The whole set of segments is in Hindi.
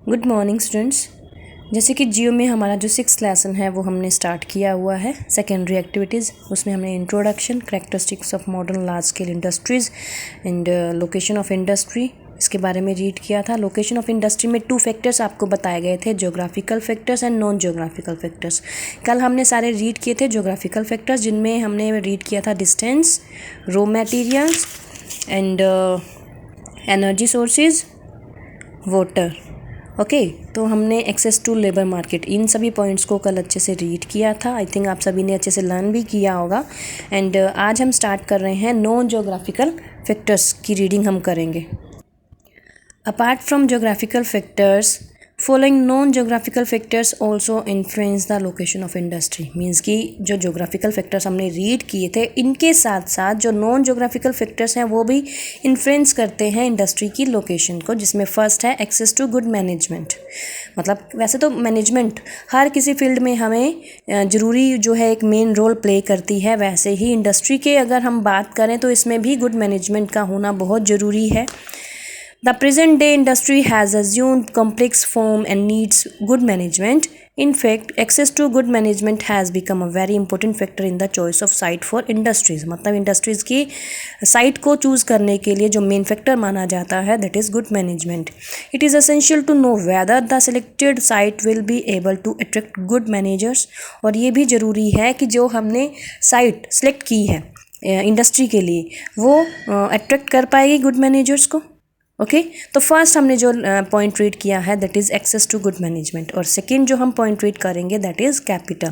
Good morning students. जैसे कि जियो में हमारा जो 6th लेसन है वो हमने स्टार्ट किया हुआ है, सेकेंडरी एक्टिविटीज़। उसमें हमने introduction, characteristics of modern large scale industries and location of industry, इसके बारे में रीड किया था। लोकेशन ऑफ इंडस्ट्री में 2 फैक्टर्स आपको बताए गए थे, geographical factors and non geographical factors. कल हमने सारे रीड किए थे ज्योग्राफिकल फैक्टर्स, जिनमें हमने रीड किया था distance, raw materials and energy sources, water. Okay, तो हमने एक्सेस टू लेबर मार्केट, इन सभी पॉइंट्स को कल अच्छे से रीड किया था। आई थिंक आप सभी ने अच्छे से लर्न भी किया होगा। एंड आज हम स्टार्ट कर रहे हैं नॉन ज्योग्राफिकल फैक्टर्स की रीडिंग हम करेंगे। Apart from geographical factors, following non geographical factors also influence the location of industry. Means कि जो ज्योग्राफिकल फैक्टर्स हमने रीड किए थे, इनके साथ साथ जो नॉन ज्योग्राफिकल फैक्टर्स हैं वो भी इन्फ्लुएंस करते हैं इंडस्ट्री की लोकेशन को, जिसमें फर्स्ट है एक्सेस टू गुड मैनेजमेंट। मतलब वैसे तो मैनेजमेंट हर किसी फील्ड में हमें ज़रूरी जो है एक मेन रोल प्ले करती है, वैसे ही इंडस्ट्री के अगर हम बात करें तो इसमें भी गुड मैनेजमेंट का होना बहुत ज़रूरी है। The present day industry has assumed complex form and needs good management. In fact, access to good management has become a very important factor in the choice of site for industries. मतलब इंडस्ट्रीज़ की साइट को चूज़ करने के लिए जो मेन फैक्टर माना जाता है, that is good management. It is essential to know whether the selected site will be able to attract good managers. और ये भी ज़रूरी है कि जो हमने साइट सेलेक्ट की है इंडस्ट्री के लिए, वो अट्रैक्ट कर पाएगी गुड मैनेजर्स को। ओके, तो फर्स्ट हमने जो पॉइंट रीड किया है that is access to good management, और सेकंड जो हम पॉइंट रीड करेंगे दैट इज़ कैपिटल।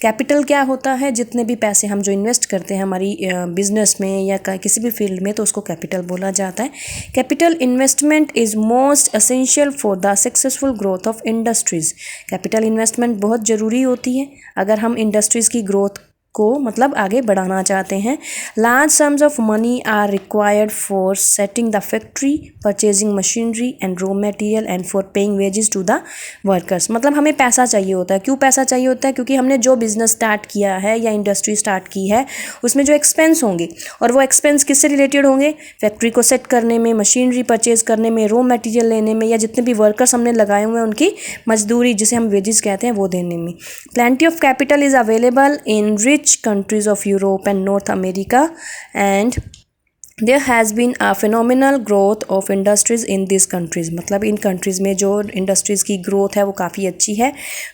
कैपिटल क्या होता है? जितने भी पैसे हम जो इन्वेस्ट करते हैं हमारी बिजनेस में या किसी भी फील्ड में, तो उसको कैपिटल बोला जाता है। Capital investment is most essential for the successful growth of industries. Capital investment बहुत ज़रूरी होती है अगर हम इंडस्ट्रीज़ की ग्रोथ को मतलब आगे बढ़ाना चाहते हैं। Large sums of money are required for setting the factory, purchasing machinery and raw material and for paying wages to the workers. मतलब हमें पैसा चाहिए होता है। क्यों पैसा चाहिए होता है? क्योंकि हमने जो बिज़नेस स्टार्ट किया है या इंडस्ट्री स्टार्ट की है, उसमें जो एक्सपेंस होंगे, और वो एक्सपेंस किससे रिलेटेड होंगे? फैक्ट्री को सेट करने में, मशीनरी परचेज करने में, रॉ मटेरियल लेने में, या जितने भी वर्कर्स हमने लगाए हुए हैं उनकी मजदूरी, जिसे हम वेजेस कहते हैं, वो देने में। Plenty of capital is available in rich countries of Europe and North America, and there has been a phenomenal growth of industries in these countries. मतलब इन countries में जो industries की growth है वो काफ़ी अच्छी है।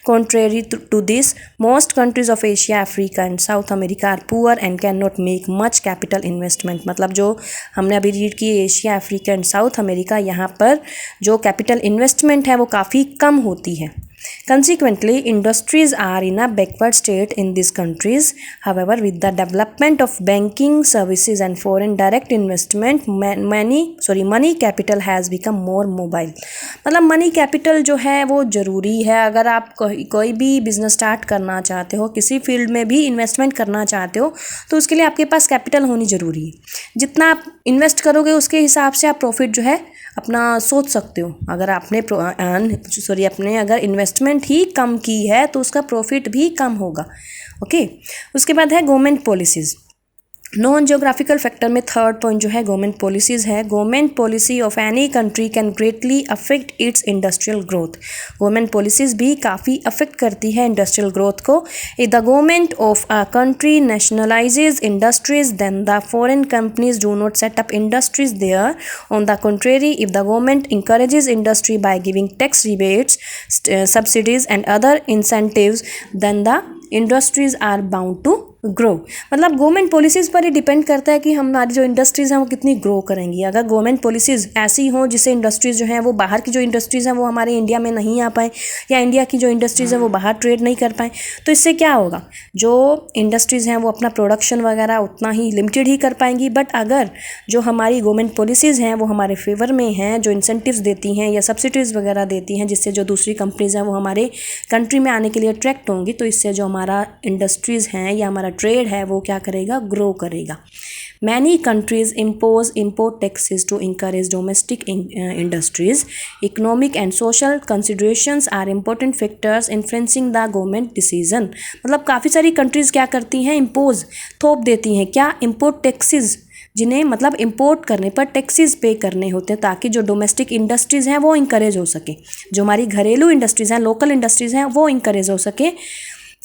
Contrary to this, most countries of Asia, Africa and South America are poor and cannot make much capital investment. मतलब जो हमने अभी रीड की Asia, Africa and south America, यहाँ पर जो कैपिटल इन्वेस्टमेंट है वो काफ़ी कम होती है। Consequently, industries are in a backward state in these countries. However, with the development of banking services and foreign direct investment, money capital has become more mobile. मतलब मनी कैपिटल जो है वो ज़रूरी है। अगर आप कोई भी बिजनेस स्टार्ट करना चाहते हो, किसी फील्ड में भी इन्वेस्टमेंट करना चाहते हो, तो उसके लिए आपके पास कैपिटल होनी ज़रूरी है। जितना आप इन्वेस्ट करोगे उसके हिसाब से आप प्रॉफिट जो है अपना सोच सकते हो। अगर आपने अगर इन्वेस्टमेंट ही कम की है तो उसका प्रॉफिट भी कम होगा। ओके, उसके बाद है government policies. Non geographical factor में थर्ड पॉइंट जो है गवर्नमेंट पॉलिसीज़ है। Government policy of any country can greatly affect its industrial growth. Government policies भी काफ़ी अफेक्ट करती है इंडस्ट्रियल ग्रोथ को। If the government of a country nationalises industries, then the foreign companies do not set up industries there. On the contrary, if the government encourages industry by giving tax rebates, subsidies and other incentives, then the industries are bound to grow. मतलब गवर्नमेंट पॉलिसीज़ पर ही डिपेंड करता है कि हमारी जो इंडस्ट्रीज़ हैं वो कितनी ग्रो करेंगी। अगर गवर्नमेंट पॉलिसीज़ ऐसी हों जिससे इंडस्ट्रीज़ जो हैं वो बाहर की जो इंडस्ट्रीज़ हैं वो हमारे इंडिया में नहीं आ पाएँ, या इंडिया की जो इंडस्ट्रीज़ हैं वो बाहर ट्रेड नहीं कर पाएँ, तो इससे क्या होगा? जो इंडस्ट्रीज़ हैं वो अपना प्रोडक्शन वगैरह उतना ही लिमिटेड ही कर पाएंगी। बट अगर जो हमारी गवर्नमेंट पॉलिसीज़ हैं वो हमारे फेवर में हैं, जो इंसेंटिव्स देती हैं या सब्सिडीज़ वगैरह देती हैं, जिससे जो दूसरी कंपनीज़ हैं वो हमारे कंट्री में आने के लिए अट्रैक्ट होंगी, तो इससे जो हमारा इंडस्ट्रीज़ हैं या हमारा ट्रेड है वो क्या करेगा? ग्रो करेगा। Many countries impose import taxes to encourage domestic industries. Economic and social considerations are important factors influencing the government decision. मतलब काफ़ी सारी कंट्रीज़ क्या करती हैं? इम्पोज थोप देती हैं क्या? इम्पोर्ट टैक्सेस जिन्हें मतलब इंपोर्ट करने पर टैक्सेस पे करने होते हैं ताकि जो डोमेस्टिक इंडस्ट्रीज़ हैं वो इंकरेज हो सके, जो हमारी घरेलू इंडस्ट्रीज़ हैं, लोकल इंडस्ट्रीज़ हैं, वो इंकरेज हो सके।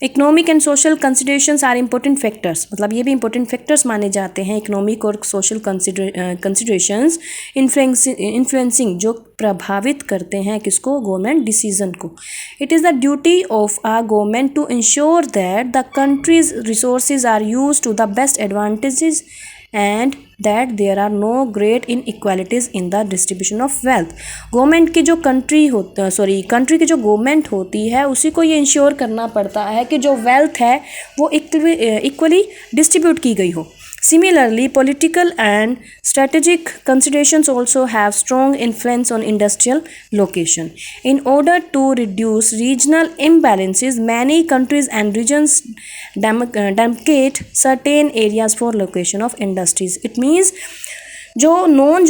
Economic and social considerations are important factors, मतलब ये भी इंपॉर्टेंट फैक्टर्स माने जाते हैं, इकोनॉमिक और सोशल कंसिडरेशंस इन्फ्लुएंसिंग, जो प्रभावित करते हैं किसको, गवर्नमेंट डिसीजन को। It is the duty of a government to ensure that the countries resources are use to the best advantages and that there are no great inequalities in the distribution of wealth. Government की जो कंट्री की जो गवर्नमेंट होती है उसी को ये इंश्योर करना पड़ता है कि जो वेल्थ है वो इक्वली डिस्ट्रीब्यूट की गई हो। Similarly, political and strategic considerations also have strong influence on industrial location. In order to reduce regional imbalances, many countries and regions demarcate certain areas for location of industries. It means जो नॉन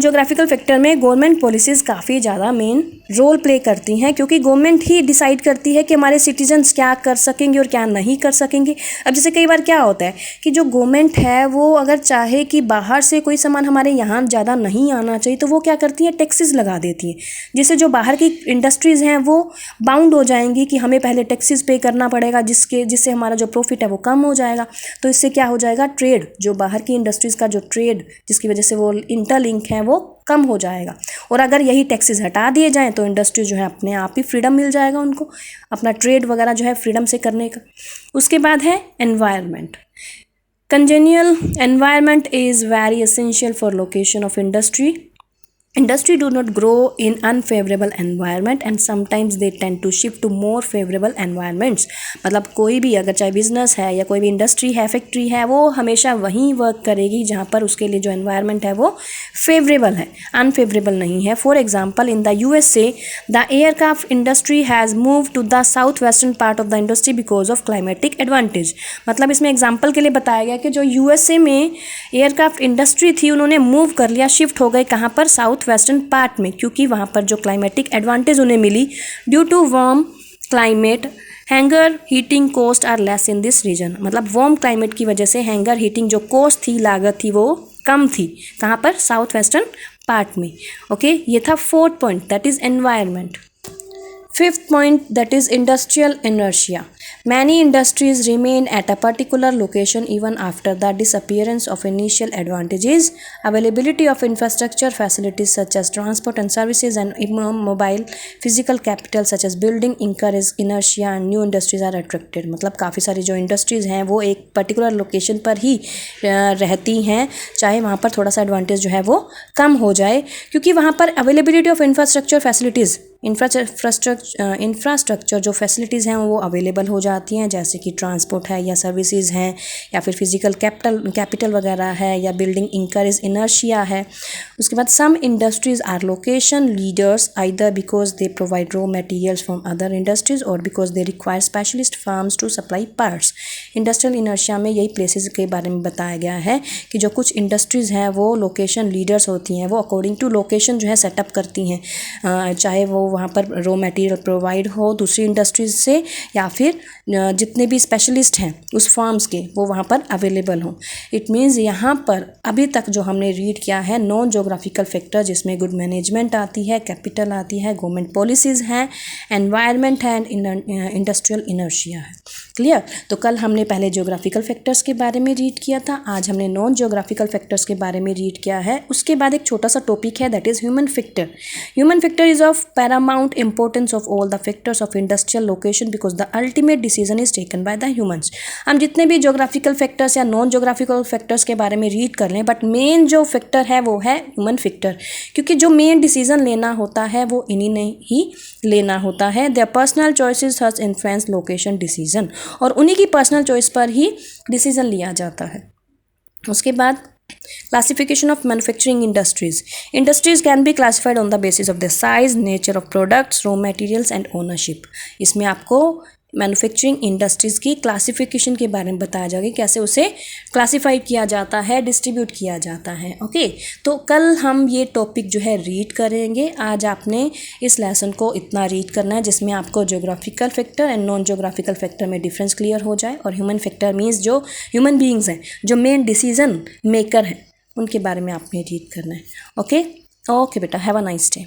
जोग्राफिकल फैक्टर में गवर्नमेंट पॉलिसीज़ काफ़ी ज़्यादा मेन रोल प्ले करती हैं, क्योंकि गवर्नमेंट ही डिसाइड करती है कि हमारे सिटीजन्स क्या कर सकेंगे और क्या नहीं कर सकेंगे। अब जैसे कई बार क्या होता है कि जो गवर्नमेंट है वो अगर चाहे कि बाहर से कोई सामान हमारे यहाँ ज़्यादा नहीं आना चाहिए तो वो क्या करती हैं, टैक्सेस लगा देती हैं, जिससे जो बाहर की इंडस्ट्रीज़ हैं वो बाउंड हो जाएंगी कि हमें पहले टैक्सेस पे करना पड़ेगा, जिससे हमारा जो प्रॉफिट है वो कम हो जाएगा। तो इससे क्या हो जाएगा, ट्रेड, जो बाहर की इंडस्ट्रीज़ का जो ट्रेड जिसकी वजह से वो लिंक है वो कम हो जाएगा। और अगर यही टैक्सेस हटा दिए जाएं तो इंडस्ट्री जो है अपने आप ही फ्रीडम मिल जाएगा उनको अपना ट्रेड वगैरह जो है फ्रीडम से करने का। उसके बाद है environment. Congenial environment is very essential for location of industry. Industry do not grow in unfavorable environment and sometimes they tend to shift to more favorable environments. मतलब कोई भी अगर चाहे बिजनेस है या कोई भी इंडस्ट्री है, फैक्ट्री है, वो हमेशा वहीं वर्क करेगी जहाँ पर उसके लिए जो एनवायरनमेंट है वो फेवरेबल है, अनफेवरेबल नहीं है। For example in the USA the aircraft industry has move to the south western part of the industry because of climatic advantage. मतलब इसमें एग्जाम्पल के लिए बताया गया कि जो USA में एयरक्राफ्ट इंडस्ट्री थी उन्होंने मूव कर लिया, शिफ्ट हो गए कहाँ पर, साउथ वेस्टर्न पार्ट में, क्योंकि वहाँ पर जो क्लाइमेटिक एडवांटेज उन्हें मिली due to warm climate, hanger heating cost are less in this region. मतलब वार्म क्लाइमेट की वजह से हैंगर हीटिंग जो कॉस्ट थी, लागत थी, वो कम थी। कहाँ पर, साउथ वेस्टर्न पार्ट में। ओके, ये था 4th point, that is environment. 5th point, that is industrial inertia. Many industries remain at a particular location even after the disappearance of initial advantages. Availability of infrastructure facilities such as transport and services and mobile physical capital such as building encourage inertia and new industries are attracted. मतलब काफ़ी सारी जो इंडस्ट्रीज़ हैं वो एक पर्टिकुलर लोकेशन पर ही रहती हैं, चाहे वहाँ पर थोड़ा सा एडवांटेज जो है वो कम हो जाए, क्योंकि वहाँ पर availability of infrastructure facilities, infrastructure जो फैसिलिटीज़ हैं वो अवेलेबल हो जाती हैं, जैसे कि ट्रांसपोर्ट है या सर्विसेज हैं या फिर फिजिकल कैपिटल वगैरह है या बिल्डिंग इंकरेज इनर्शिया है। उसके बाद some industries are location leaders either because they provide raw materials from other industries और because they require specialist firms to supply parts. Industrial inertia में यही प्लेसेस के बारे में बताया गया है कि जो कुछ इंडस्ट्रीज़ हैं वो लोकेशन लीडर्स होती हैं, वो अकॉर्डिंग टू लोकेशन जो है सेटअप करती हैं, चाहे वो वहाँ पर रॉ मटेरियल प्रोवाइड हो दूसरी इंडस्ट्रीज से या फिर जितने भी स्पेशलिस्ट हैं उस फार्म्स के वो वहाँ पर अवेलेबल हों। इट मीन्स यहाँ पर अभी तक जो हमने रीड किया है नॉन जोग्राफिकल फैक्टर, जिसमें गुड मैनेजमेंट आती है, कैपिटल आती है, गवर्नमेंट पॉलिसीज़ हैं, एनवायरनमेंट है, इंडस्ट्रियल इनर्शिया है। क्लियर? तो कल हमने पहले जोग्राफिकल फैक्टर्स के बारे में रीड किया था, आज हमने नॉन जोग्राफिकल फैक्टर्स के बारे में रीड किया है। उसके बाद एक छोटा सा टॉपिक है, that is human factor. Human factor is of Paramount importance of all the factors of industrial location because the ultimate decision is taken by the humans. हम जितने भी जोग्राफिकल फैक्टर्स या नॉन जोग्राफिकल फैक्टर्स के बारे में रीड कर लें, बट मेन जो फैक्टर है वो है ह्यूमन फैक्टर, क्योंकि जो मेन डिसीजन लेना होता है वो इन्हीं ने ही लेना होता है। Their personal choices has influence location decision, और उन्हीं की पर्सनल चॉइस पर ही डिसीजन लिया जाता है। उसके बाद classification of manufacturing industries. Industries can be classified on the basis of the size, nature of products, raw materials and ownership. इसमें आपको मैन्युफैक्चरिंग इंडस्ट्रीज़ की क्लासिफिकेशन के बारे में बताया जाएगा, कैसे उसे क्लासीफाई किया जाता है, डिस्ट्रीब्यूट किया जाता है। ओके, तो कल हम ये टॉपिक जो है रीड करेंगे। आज आपने इस लेसन को इतना रीड करना है जिसमें आपको geographical factor and non geographical factor में डिफरेंस क्लियर हो जाए, और ह्यूमन फैक्टर मीन्स जो ह्यूमन बीइंग्स हैं, जो मेन डिसीजन मेकर हैं, उनके बारे में आपने रीड करना है। ओके ओके बेटा, हैव अ नाइस डे।